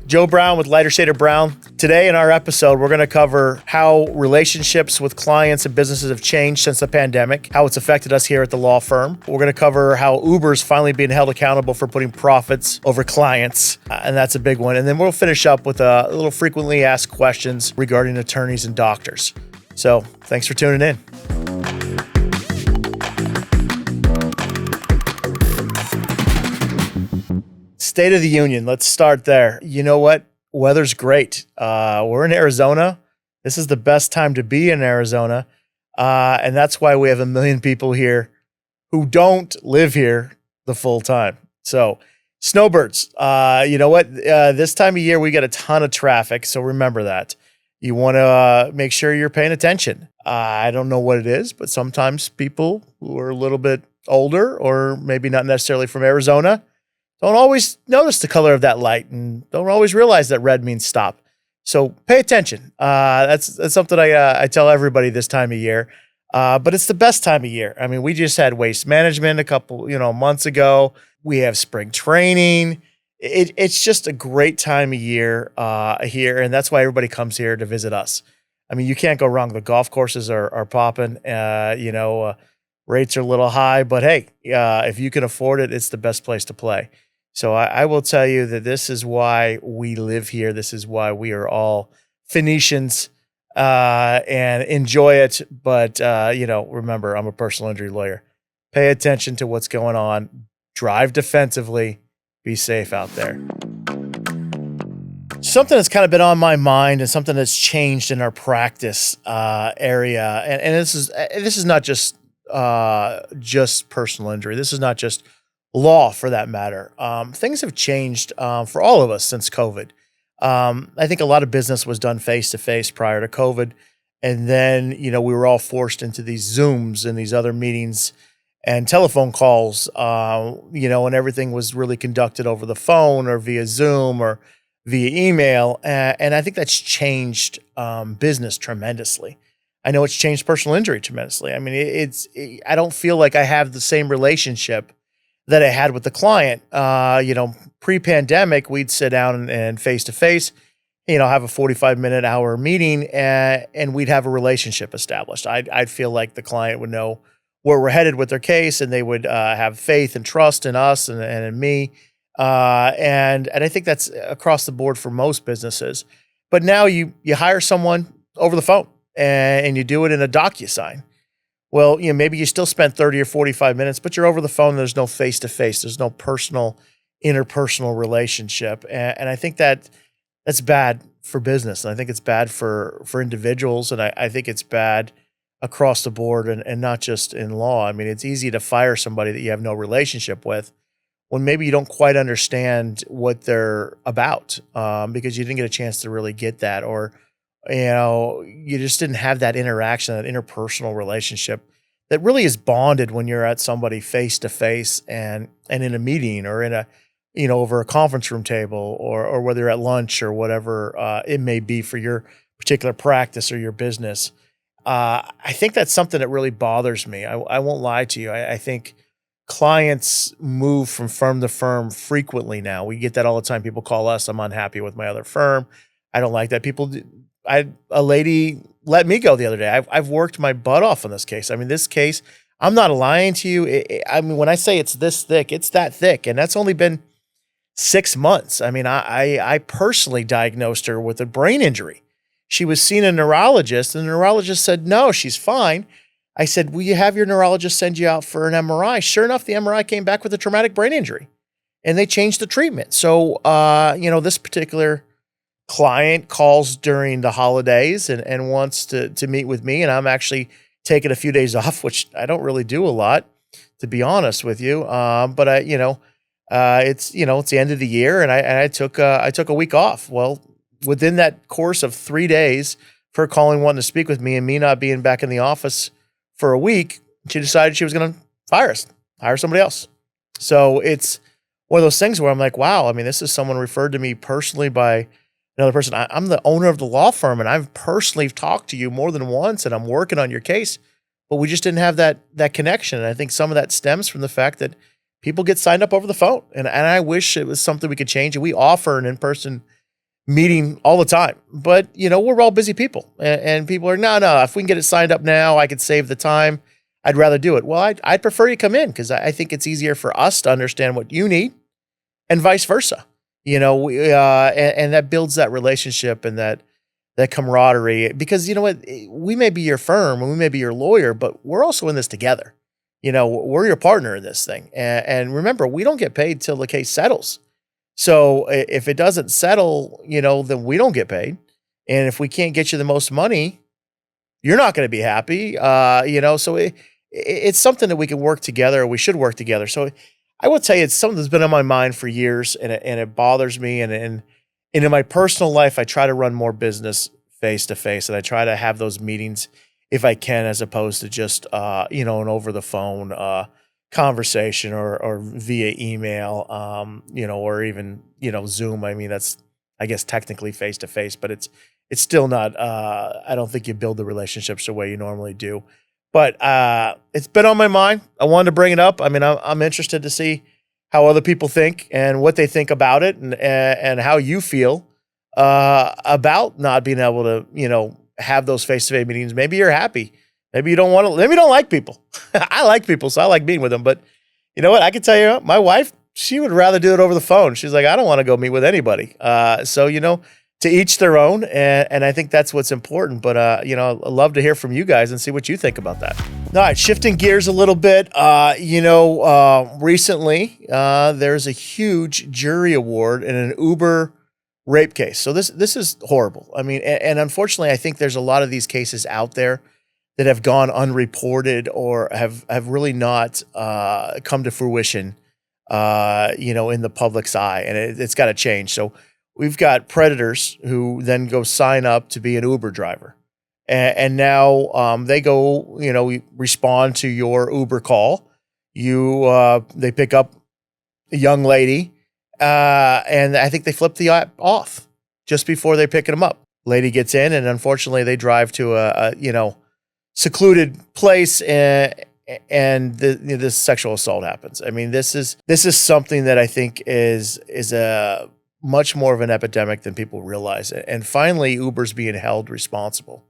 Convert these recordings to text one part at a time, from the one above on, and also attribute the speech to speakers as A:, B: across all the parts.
A: Joe Brown with Lighter Shade of Brown. Today in our episode, we're going to cover how relationships with clients and businesses have changed since the pandemic, how it's affected us here at the law firm. We're going to cover how Uber's finally being held accountable for putting profits over clients, and that's a big one. And then we'll finish up with a little frequently asked questions regarding attorneys and doctors. So thanks for tuning in. State of the Union. Let's start there. You know what? Weather's great. We're in Arizona. This is the best time to be in Arizona. And that's why we have 1 million people here who don't live here the full time. So snowbirds, you know what? This time of year, we get a ton of traffic. So remember that. You want to make sure you're paying attention. I don't know what it is, but sometimes people who are a little bit older or maybe not necessarily from Arizona don't always notice the color of that light and don't always realize that red means stop. So pay attention. That's something I tell everybody this time of year. But it's the best time of year. I mean, we just had waste management a couple, months ago. We have spring training. It's just a great time of year here, and that's why everybody comes here to visit us. I mean, you can't go wrong. The golf courses are popping. Rates are a little high, but hey, if you can afford it, it's the best place to play. So I will tell you that this is why we live here. This is why we are all Phoenicians and enjoy it. But, remember, I'm a personal injury lawyer. Pay attention to what's going on. Drive defensively. Be safe out there. Something that's kind of been on my mind and something that's changed in our practice area. And this is not just personal injury. This is not just law, for that matter. Things have changed for all of us since COVID. I think a lot of business was done face-to-face prior to COVID. And then, we were all forced into these Zooms and these other meetings and telephone calls, and everything was really conducted over the phone or via Zoom or via email. And I think that's changed business tremendously. I know it's changed personal injury tremendously. I mean, I don't feel like I have the same relationship that I had with the client. Pre-pandemic, we'd sit down and face-to-face, have a 45-minute hour meeting and we'd have a relationship established. I'd feel like the client would know where we're headed with their case and they would have faith and trust in us and in me. And I think that's across the board for most businesses. But now you hire someone over the phone and you do it in a DocuSign. Well, maybe you still spent 30 or 45 minutes, but you're over the phone. There's no face-to-face. There's no interpersonal relationship. And I think that's bad for business. And I think it's bad for individuals. And I think it's bad across the board and not just in law. I mean, it's easy to fire somebody that you have no relationship with when maybe you don't quite understand what they're about because you didn't get a chance to really get that, or you just didn't have that interaction, that interpersonal relationship that really is bonded when you're at somebody face to face and in a meeting or in a, over a conference room table or whether you're at lunch or whatever it may be for your particular practice or your business. I think that's something that really bothers me. I won't lie to you. I think clients move from firm to firm frequently now. We get that all the time. People call us, I'm unhappy with my other firm. I don't like that. A lady let me go the other day. I've worked my butt off on this case. I mean, this case, I'm not lying to you. When I say it's this thick, it's that thick. And that's only been 6 months. I mean, I personally diagnosed her with a brain injury. She was seeing a neurologist and the neurologist said, no, she's fine. I said, will you have your neurologist send you out for an MRI? Sure enough, the MRI came back with a traumatic brain injury and they changed the treatment. So, this particular client calls during the holidays and wants to meet with me. And I'm actually taking a few days off, which I don't really do a lot, to be honest with you. But it's the end of the year and I took a week off. Well, within that course of 3 days, her calling, wanting to speak with me and me not being back in the office for a week, she decided she was going to hire somebody else. So it's one of those things where I'm like, wow, I mean, this is someone referred to me personally by another person. I'm the owner of the law firm and I've personally talked to you more than once and I'm working on your case, but we just didn't have that connection. And I think some of that stems from the fact that people get signed up over the phone. And I wish it was something we could change. And we offer an in-person meeting all the time. But, we're all busy people. And people are, no, if we can get it signed up now, I could save the time. I'd rather do it. Well, I'd prefer you come in because I think it's easier for us to understand what you need and vice versa. And that builds that relationship and that camaraderie, because you know what, we may be your firm and we may be your lawyer, but we're also in this together. We're your partner in this thing. And remember, we don't get paid till the case settles. So if it doesn't settle, then we don't get paid. And if we can't get you the most money, you're not going to be happy. So it's something that we can work together. We should work together. So I will tell you, it's something that's been on my mind for years, and it bothers me. And in my personal life, I try to run more business face to face, and I try to have those meetings if I can, as opposed to just an over the phone conversation or via email, or even Zoom. I mean, that's, I guess, technically face to face, but it's still not. I don't think you build the relationships the way you normally do. But it's been on my mind. I wanted to bring it up. I mean, I'm interested to see how other people think and what they think about it, and how you feel about not being able to, have those face-to-face meetings. Maybe you're happy. Maybe you don't want to. Maybe you don't like people. I like people, so I like being with them. But you know what? I can tell you, my wife, she would rather do it over the phone. She's like, I don't want to go meet with anybody. So to each their own, and I think that's what's important. But I'd love to hear from you guys and see what you think about that. All right, shifting gears a little bit. Recently there's a huge jury award in an Uber rape case. So this is horrible. I mean, and unfortunately, I think there's a lot of these cases out there that have gone unreported or have really not come to fruition, in the public's eye, and it's got to change. So we've got predators who then go sign up to be an Uber driver. And now they go, respond to your Uber call. They pick up a young lady, and I think they flip the app off just before they're picking them up. Lady gets in, and unfortunately they drive to a secluded place, and this sexual assault happens. I mean, this is something that I think is a much more of an epidemic than people realize. And finally, Uber's being held responsible.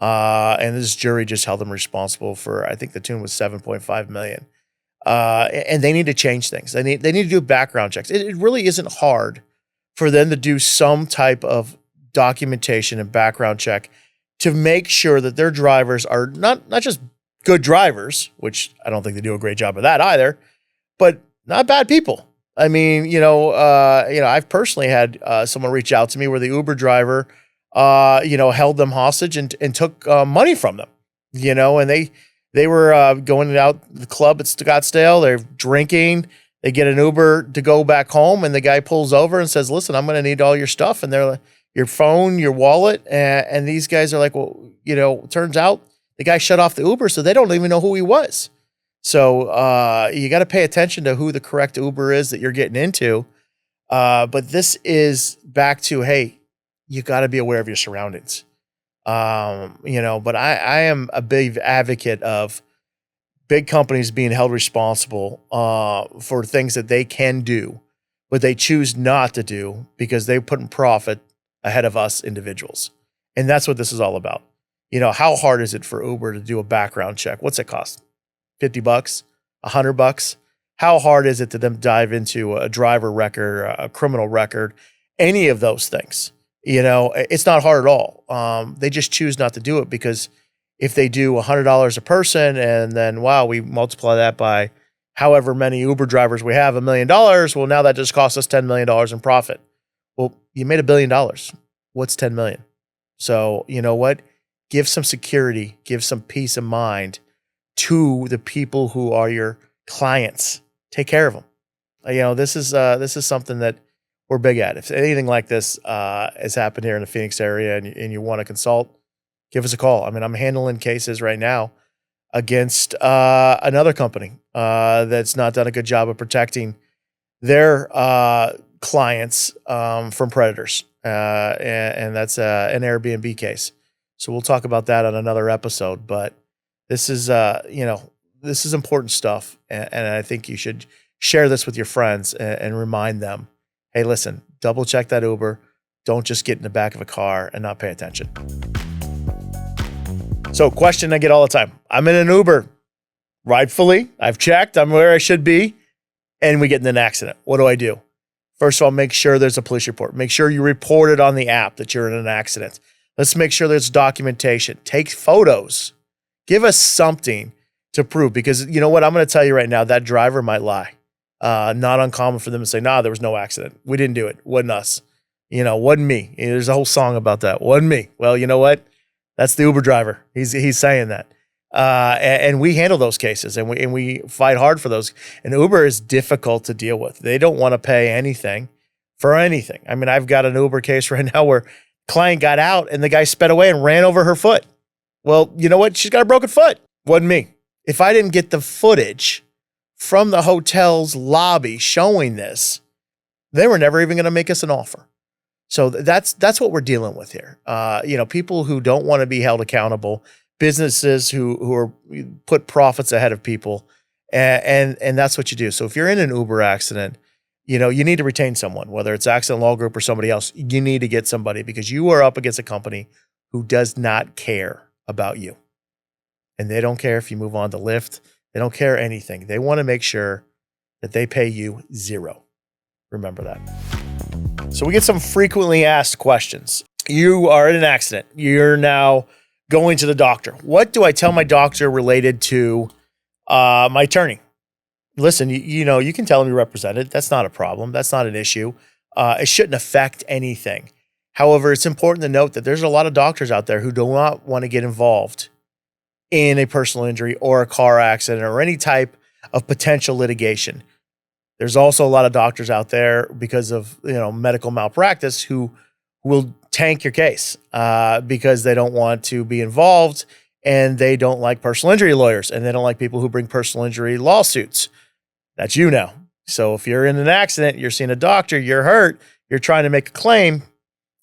A: And this jury just held them responsible for, I think the tune was $7.5 million. And they need to change things. They need to do background checks. It really isn't hard for them to do some type of documentation and background check to make sure that their drivers are not just good drivers, which I don't think they do a great job of that either, but not bad people. I mean, I've personally had someone reach out to me where the Uber driver, held them hostage and took money from them, and they were going out the club at Scottsdale. They're drinking. They get an Uber to go back home, and the guy pulls over and says, "Listen, I'm going to need all your stuff." And they're like, your phone, your wallet. And these guys are like, well, turns out the guy shut off the Uber, so they don't even know who he was. So you got to pay attention to who the correct Uber is that you're getting into. But this is back to, hey, you got to be aware of your surroundings. But I am a big advocate of big companies being held responsible for things that they can do, but they choose not to do because they put in profit ahead of us individuals. And that's what this is all about. How hard is it for Uber to do a background check? What's it cost? $50, $100? How hard is it to them dive into a driver record, a criminal record, any of those things? It's not hard at all. They just choose not to do it because if they do $100 a person and then, wow, we multiply that by however many Uber drivers we have, $1 million. Well, now that just costs us $10 million in profit. Well, you made $1 billion. What's 10 million? So you know what? Give some security, give some peace of mind to the people who are your clients. Take care of them. This is something that we're big at. If anything like this has happened here in the Phoenix area and you want to consult, give us a call. I mean, I'm handling cases right now against another company that's not done a good job of protecting their clients from predators. And that's an Airbnb case. So we'll talk about that on another episode, but this is, this is important stuff. And I think you should share this with your friends and remind them, hey, listen, double check that Uber, Don't just get in the back of a car and not pay attention. So, question I get all the time. I'm in an Uber. Rightfully, I've checked. I'm where I should be. And we get in an accident. What do I do? First of all, make sure there's a police report. Make sure you report it on the app that you're in an accident. Let's make sure there's documentation. Take photos. Give us something to prove. Because you know what? I'm going to tell you right now, that driver might lie. Not uncommon for them to say, nah, there was no accident. We didn't do it. Wasn't us. Wasn't me. There's a whole song about that. Wasn't me. Well, you know what? That's the Uber driver. He's saying that. And we handle those cases and we fight hard for those. And Uber is difficult to deal with. They don't want to pay anything for anything. I mean, I've got an Uber case right now where client got out and the guy sped away and ran over her foot. Well, you know what? She's got a broken foot. Wasn't me. If I didn't get the footage from the hotel's lobby showing this, they were never even going to make us an offer. So that's what we're dealing with here. People who don't want to be held accountable, businesses who are put profits ahead of people, and that's what you do. So if you're in an Uber accident, you need to retain someone, whether it's Accident Law Group or somebody else. You need to get somebody because you are up against a company who does not care about you, and they don't care if you move on to Lyft. They don't care anything. They want to make sure that they pay you zero. Remember that. So we get some frequently asked questions. You are in an accident. You're now going to the doctor. What do I tell my doctor related to my attorney? Listen, you can tell him you're represented. That's not a problem. That's not an issue. It shouldn't affect anything. However, it's important to note that there's a lot of doctors out there who do not want to get involved in a personal injury or a car accident or any type of potential litigation. There's also a lot of doctors out there because of medical malpractice who will tank your case because they don't want to be involved and they don't like personal injury lawyers and they don't like people who bring personal injury lawsuits. That's you now. So if you're in an accident, you're seeing a doctor, you're hurt, you're trying to make a claim,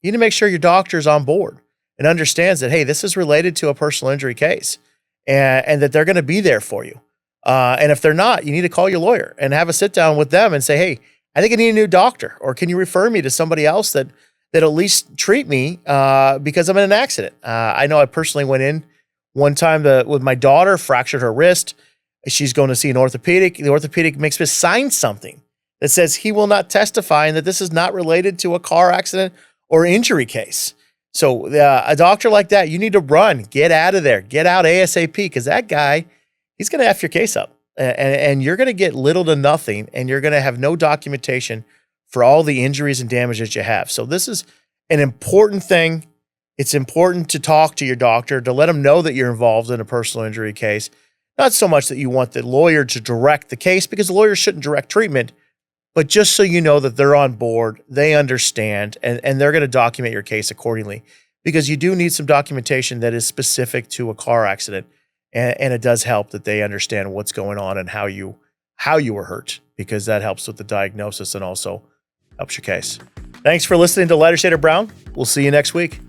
A: you need to make sure your doctor's on board and understands that, hey, this is related to a personal injury case and that they're going to be there for you. And if they're not, you need to call your lawyer and have a sit down with them and say, hey, I think I need a new doctor, or can you refer me to somebody else that at least treat me because I'm in an accident. I know I personally went in one time with my daughter, fractured her wrist. She's going to see an orthopedic. The orthopedic makes me sign something that says he will not testify and that this is not related to a car accident or injury case. So a doctor like that, you need to run, get out of there, get out ASAP, because that guy, he's going to F your case up and you're going to get little to nothing and you're going to have no documentation for all the injuries and damage that you have. So this is an important thing. It's important to talk to your doctor, to let them know that you're involved in a personal injury case. Not so much that you want the lawyer to direct the case, because the lawyer shouldn't direct treatment, but just so you know that they're on board, they understand, and they're going to document your case accordingly, because you do need some documentation that is specific to a car accident. And it does help that they understand what's going on and how you were hurt, because that helps with the diagnosis and also helps your case. Thanks for listening to Lighter Shade of Brown. We'll see you next week.